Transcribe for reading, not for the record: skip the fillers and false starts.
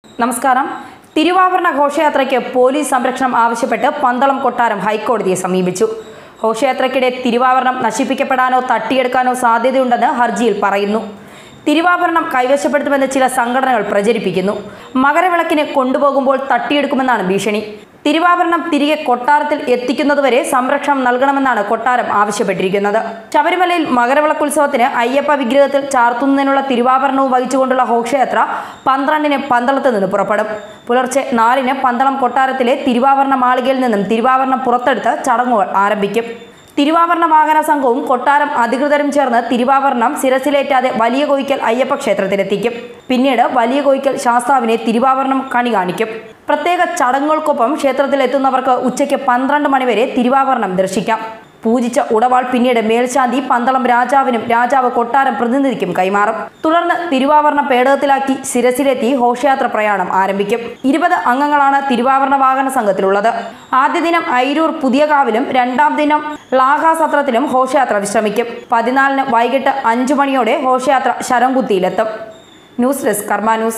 നമസ്കാരം. തിരുവാഭരണ ഘോഷയാത്രയ്ക്ക് പോലീസ് സംരക്ഷണം ആവശ്യപ്പെട്ട് പന്തളം കൊട്ടാരം ഹൈക്കോടതിയെ സമീപിച്ചു. ഘോഷയാത്രയ്ക്കിടെ തിരുവാഭരണം നശിപ്പിക്കപ്പെടാനോ തട്ടിയെടുക്കാനോ സാധ്യതയുണ്ടെന്ന് ഹർജിയിൽ പറയുന്നു. തിരുവാഭരണം കൈവശപ്പെടുത്തുമെന്ന് ചില സംഘടനകൾ പ്രചരിപ്പിക്കുന്നു. മകരവിളക്കിന് കൊണ്ടുപോകുമ്പോൾ തട്ടിയെടുക്കുമെന്നാണ് ഭീഷണി. തിരുവാഭരണം തിരികെ കൊട്ടാരത്തിൽ എത്തിക്കുന്നതുവരെ സംരക്ഷണം നൽകണമെന്നാണ് കൊട്ടാരം ആവശ്യപ്പെട്ടിരിക്കുന്നത്. ശബരിമലയിൽ മകരവിളക്കുത്സവത്തിന് അയ്യപ്പ വിഗ്രഹത്തിൽ ചാർത്തുന്നതിനുള്ള തിരുവാഭരണവും വഹിച്ചുകൊണ്ടുള്ള ഘോഷയാത്ര 12-ന് പന്തളത്ത് നിന്ന് പുറപ്പെടും. പുലർച്ചെ 4-ന് പന്തളം കൊട്ടാരത്തിലെ തിരുവാഭരണ മാളികയിൽ നിന്നും തിരുവാഭരണം പുറത്തെടുത്ത് ചടങ്ങുകൾ ആരംഭിക്കും. തിരുവാഭരണ വാഹന സംഘവും കൊട്ടാരം അധികൃതരും ചേർന്ന് തിരുവാഭരണം ശിരസിലേറ്റാതെ വലിയ കോയിക്കൽ അയ്യപ്പ ക്ഷേത്രത്തിലെത്തിക്കും. പിന്നീട് വലിയ കോയിക്കൽ ശാസ്താവിനെ തിരുവാഭരണം കണി കാണിക്കും. പ്രത്യേക ചടങ്ങുകൾക്കൊപ്പം ക്ഷേത്രത്തിലെത്തുന്നവർക്ക് ഉച്ചയ്ക്ക് 12 മണി വരെ തിരുവാഭരണം ദർശിക്കാം. പൂജിച്ച ഉടവാൾ പിന്നീട് മേൽശാന്തി പന്തളം രാജാവിനും രാജാവ് കൊട്ടാരം പ്രതിനിധിക്കും കൈമാറും. തുടർന്ന് തിരുവാഭരണ പേടകത്തിലാക്കി ശിരസിലെത്തി ഘോഷയാത്ര പ്രയാണം ആരംഭിക്കും. 20 അംഗങ്ങളാണ് തിരുവാഭരണ വാഹന സംഘത്തിലുള്ളത്. ആദ്യ ദിനം അയിരൂർ പുതിയകാവിലും 2ാം ദിനം ലാഹാസത്രത്തിലും ഘോഷയാത്ര വിശ്രമിക്കും. 14-ന് വൈകിട്ട് 5 മണിയോടെ ഘോഷയാത്ര ശരംകുത്തിയിലെത്തും. ന്യൂസ് ഡെസ്ക് കർമ്മ ന്യൂസ്.